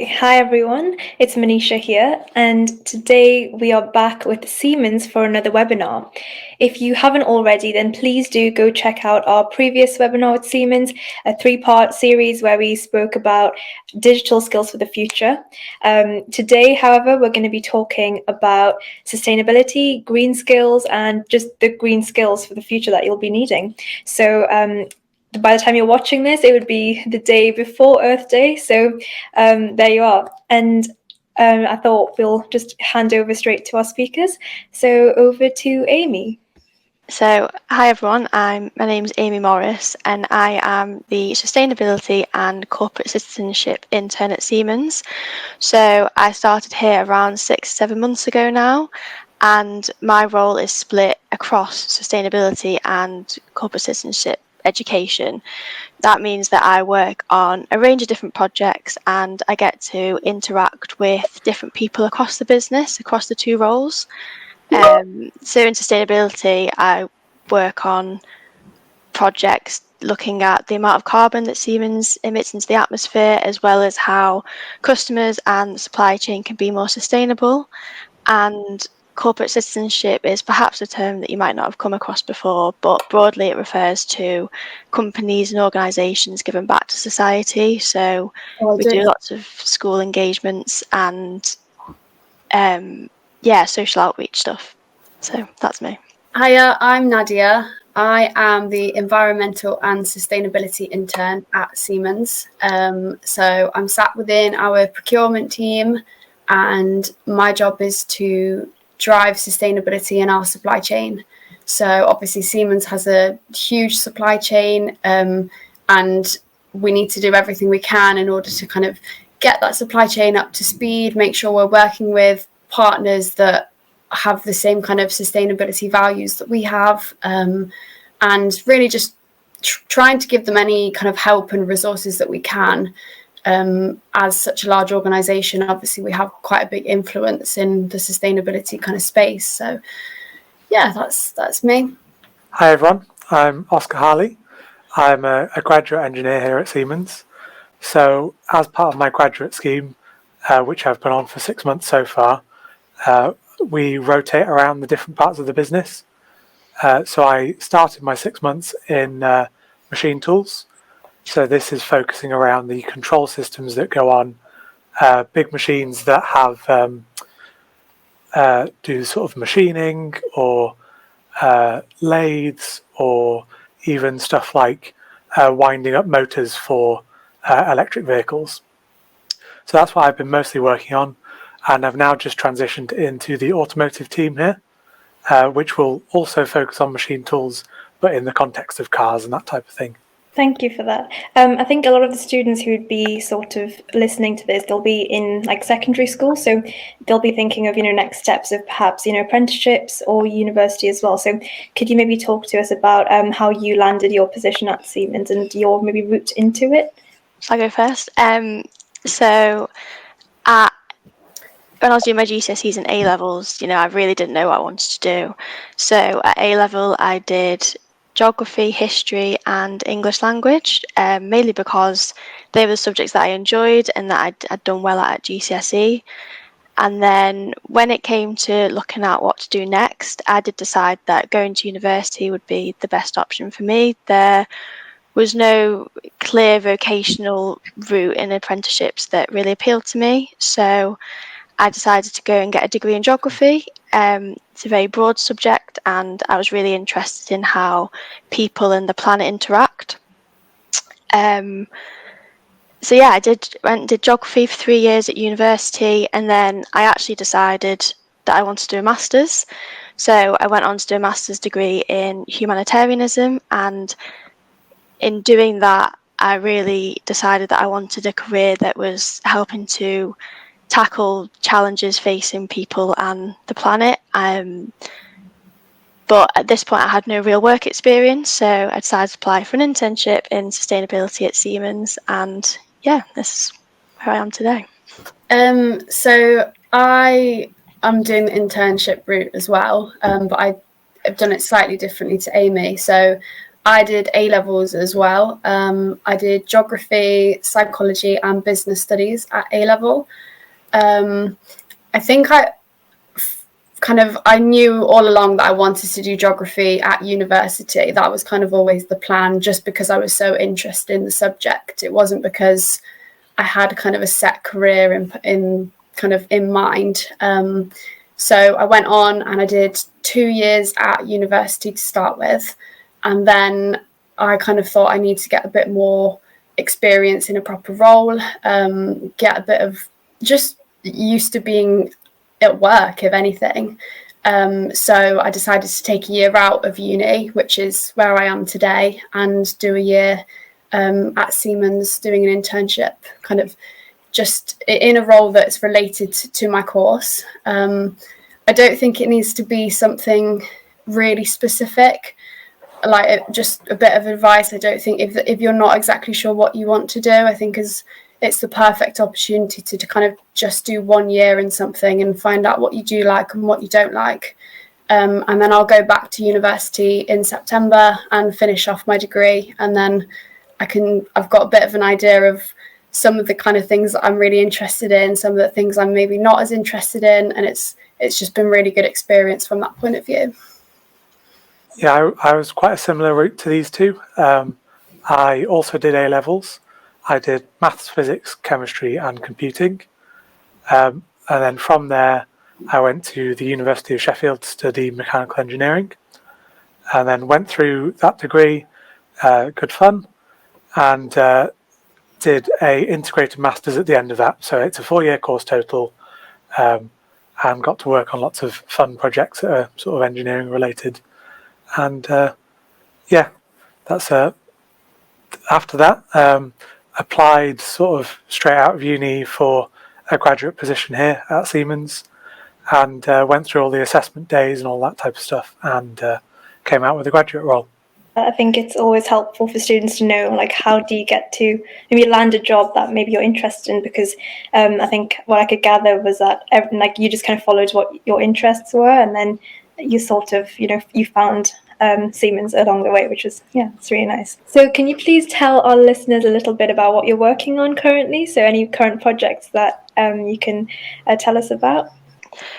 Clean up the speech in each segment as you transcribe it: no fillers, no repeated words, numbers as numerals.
Hi everyone, it's Manisha here, and today we are back with Siemens for another webinar. If you haven't already, then please do go check out our previous webinar with Siemens, a three-part series where we spoke about digital skills for the future. Today, however, we're going to be talking about sustainability, green skills, and just the green skills for the future that you'll be needing. So by the time you're watching this, it would be the day before Earth Day. So there you are. And I thought we'll just hand over straight to our speakers. So over to Amy. So, hi everyone, my name's Amy Morris and I am the Sustainability and Corporate Citizenship intern at Siemens. So I started here around 6-7 months ago now, and my role is split across sustainability and corporate citizenship education. That means that I work on a range of different projects and I get to interact with different people across the business, across the two roles. So in sustainability, I work on projects looking at the amount of carbon that Siemens emits into the atmosphere, as well as how customers and the supply chain can be more sustainable. And corporate citizenship is perhaps a term that you might not have come across before, but broadly it refers to companies and organisations giving back to society. So we do lots of school engagements and social outreach stuff. So that's me. Hiya, I'm Nadia. I am the Environmental and Sustainability Intern at Siemens. So I'm sat within our procurement team, and my job is to drive sustainability in our supply chain. So obviously Siemens has a huge supply chain, and we need to do everything we can in order to kind of get that supply chain up to speed, make sure we're working with partners that have the same kind of sustainability values that we have, and really just trying to give them any kind of help and resources that we can. As such a large organization, obviously we have quite a big influence in the sustainability kind of space. So yeah, that's me. Hi everyone, I'm Oscar Harley. I'm a graduate engineer here at Siemens. So as part of my graduate scheme, which I've been on for 6 months so far, we rotate around the different parts of the business. So I started my 6 months in machine tools. So this is focusing around the control systems that go on big machines that have do sort of machining or lathes, or even stuff like winding up motors for electric vehicles. So that's what I've been mostly working on, and I've now just transitioned into the automotive team here, which will also focus on machine tools, but in the context of cars and that type of thing. Thank you for that. I think a lot of the students who'd be sort of listening to this, they'll be in like secondary school, so they'll be thinking of, next steps of perhaps, apprenticeships or university as well. So could you maybe talk to us about how you landed your position at Siemens and your maybe route into it? I'll go first. When I was doing my GCSEs and A-levels, I really didn't know what I wanted to do. So at A-level, I did geography, history, and English language, mainly because they were the subjects that I enjoyed and that I'd done well at GCSE. And then when it came to looking at what to do next, I did decide that going to university would be the best option for me. There was no clear vocational route in apprenticeships that really appealed to me. So I decided to go and get a degree in geography. It's a very broad subject, and I was really interested in how people and the planet interact. So yeah, I went and did geography for 3 years at university, and then I actually decided that I wanted to do a master's. So I went on to do a master's degree in humanitarianism, and in doing that, I really decided that I wanted a career that was helping to tackle challenges facing people and the planet. But at this point, I had no real work experience, so I decided to apply for an internship in sustainability at Siemens, and yeah, this is where I am today. So I am doing the internship route as well, but I've done it slightly differently to Amy. So I did A-levels as well. I did geography, psychology and business studies at A-level. I think I knew all along that I wanted to do geography at university. That was kind of always the plan, just because I was so interested in the subject. It wasn't because I had kind of a set career in mind. So I went on and I did 2 years at university to start with, and then I kind of thought I need to get a bit more experience in a proper role, get a bit of just used to being at work, if anything. So I decided to take a year out of uni, which is where I am today, and do a year at Siemens doing an internship, kind of just in a role that's related to my course. I don't think it needs to be something really specific, like just a bit of advice. I don't think if you're not exactly sure what you want to do, I think it's the perfect opportunity to kind of just do 1 year in something and find out what you do like and what you don't like. And then I'll go back to university in September and finish off my degree. And then I've got a bit of an idea of some of the kind of things that I'm really interested in, some of the things I'm maybe not as interested in. And it's just been really good experience from that point of view. Yeah, I was quite a similar route to these two. I also did A-levels. I did maths, physics, chemistry and computing. And then from there, I went to the University of Sheffield to study mechanical engineering, and then went through that degree, good fun, and did a integrated master's at the end of that. So it's a 4-year course total, and got to work on lots of fun projects that are sort of engineering related. And that's after that, applied sort of straight out of uni for a graduate position here at Siemens, and went through all the assessment days and all that type of stuff, and came out with a graduate role. I think it's always helpful for students to know, like, how do you get to maybe land a job that maybe you're interested in, because I think what I could gather was that like you just kind of followed what your interests were, and then you sort of, you found Siemens along the way, which is, it's really nice. So can you please tell our listeners a little bit about what you're working on currently? So any current projects that you can tell us about?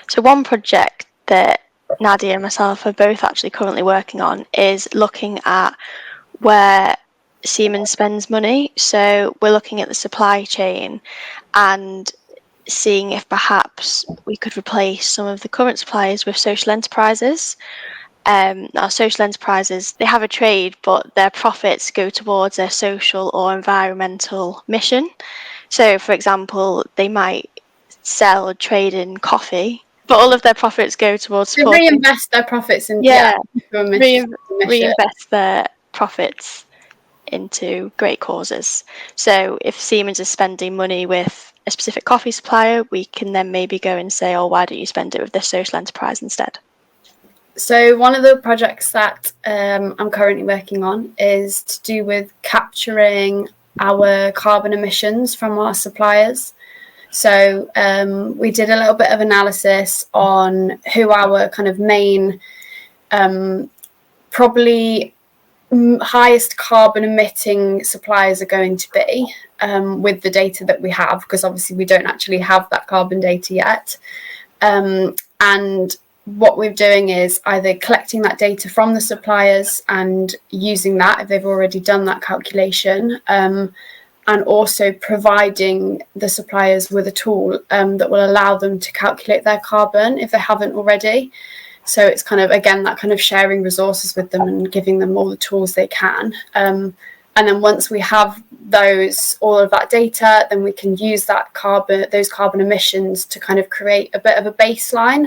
So one project that Nadia and myself are both actually currently working on is looking at where Siemens spends money. So we're looking at the supply chain and seeing if perhaps we could replace some of the current suppliers with social enterprises. Our social enterprises, they have a trade, but their profits go towards their social or environmental mission. So, for example, they might sell or trade in coffee, but all of their profits go towards to reinvest their profits in reinvest their profits into great causes. So if Siemens is spending money with a specific coffee supplier, we can then maybe go and say, oh, why don't you spend it with this social enterprise instead? So one of the projects that I'm currently working on is to do with capturing our carbon emissions from our suppliers. So we did a little bit of analysis on who our kind of main, probably highest carbon emitting suppliers are going to be, with the data that we have, because obviously we don't actually have that carbon data yet. And what we're doing is either collecting that data from the suppliers and using that if they've already done that calculation, and also providing the suppliers with a tool that will allow them to calculate their carbon if they haven't already. So it's kind of, again, that kind of sharing resources with them and giving them all the tools they can. And then once we have all of that data, then we can use those carbon emissions to kind of create a bit of a baseline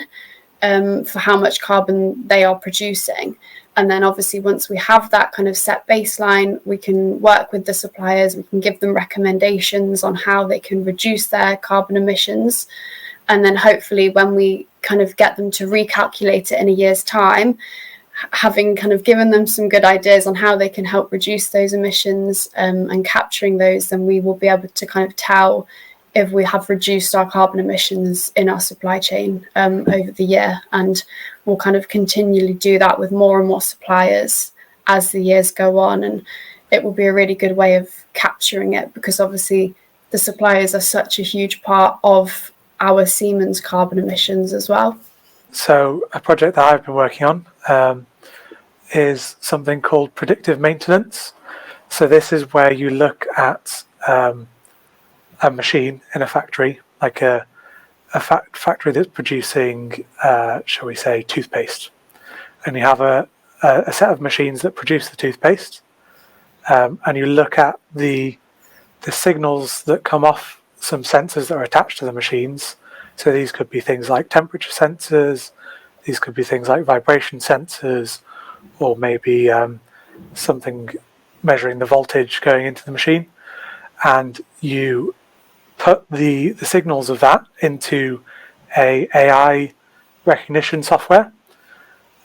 for how much carbon they are producing. And then obviously once we have that kind of set baseline, we can work with the suppliers, we can give them recommendations on how they can reduce their carbon emissions. And then hopefully when we kind of get them to recalculate it in a year's time, having kind of given them some good ideas on how they can help reduce those emissions and capturing those, then we will be able to kind of tell if we have reduced our carbon emissions in our supply chain over the year. And we'll kind of continually do that with more and more suppliers as the years go on, and it will be a really good way of capturing it, because obviously the suppliers are such a huge part of our Siemens carbon emissions as well. So a project that I've been working on is something called predictive maintenance. So this is where you look at a machine in a factory, like a factory that's producing, shall we say, toothpaste. And you have a set of machines that produce the toothpaste, and you look at the signals that come off some sensors that are attached to the machines. So these could be things like temperature sensors, these could be things like vibration sensors, or maybe something measuring the voltage going into the machine. And you put the signals of that into a AI recognition software,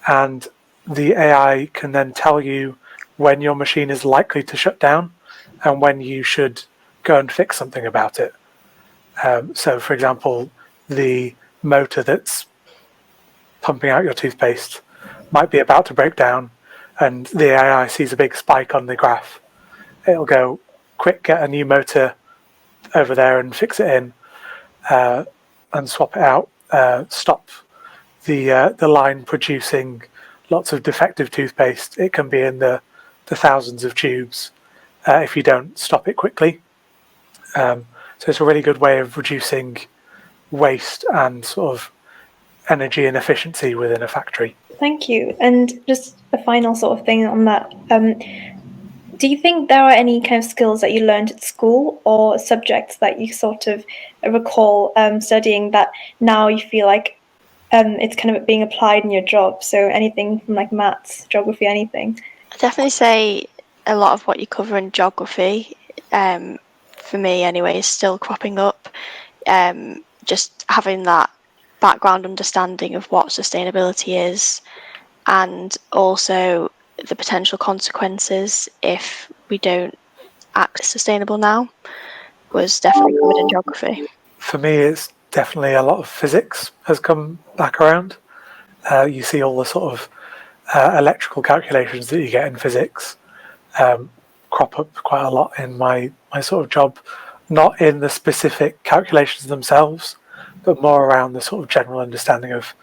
and the AI can then tell you when your machine is likely to shut down and when you should go and fix something about it. So, for example, the motor that's pumping out your toothpaste might be about to break down, and the AI sees a big spike on the graph. It'll go, quick, get a new motor over there and fix it in, and swap it out, stop the line producing lots of defective toothpaste. It can be in the thousands of tubes if you don't stop it quickly. So it's a really good way of reducing waste and sort of energy inefficiency within a factory. Thank you. And just a final sort of thing on that. Do you think there are any kind of skills that you learned at school or subjects that you sort of recall studying that now you feel like it's kind of being applied in your job? So anything from like maths, geography, anything? I'd definitely say a lot of what you cover in geography, for me anyway, is still cropping up. Just having that background understanding of what sustainability is, and also the potential consequences if we don't act sustainable now, was definitely covered in geography. For me, it's definitely a lot of physics has come back around. You see all the sort of electrical calculations that you get in physics crop up quite a lot in my sort of job, not in the specific calculations themselves, but more around the sort of general understanding of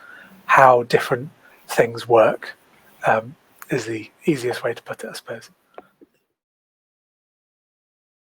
how different things work, is the easiest way to put it, I suppose.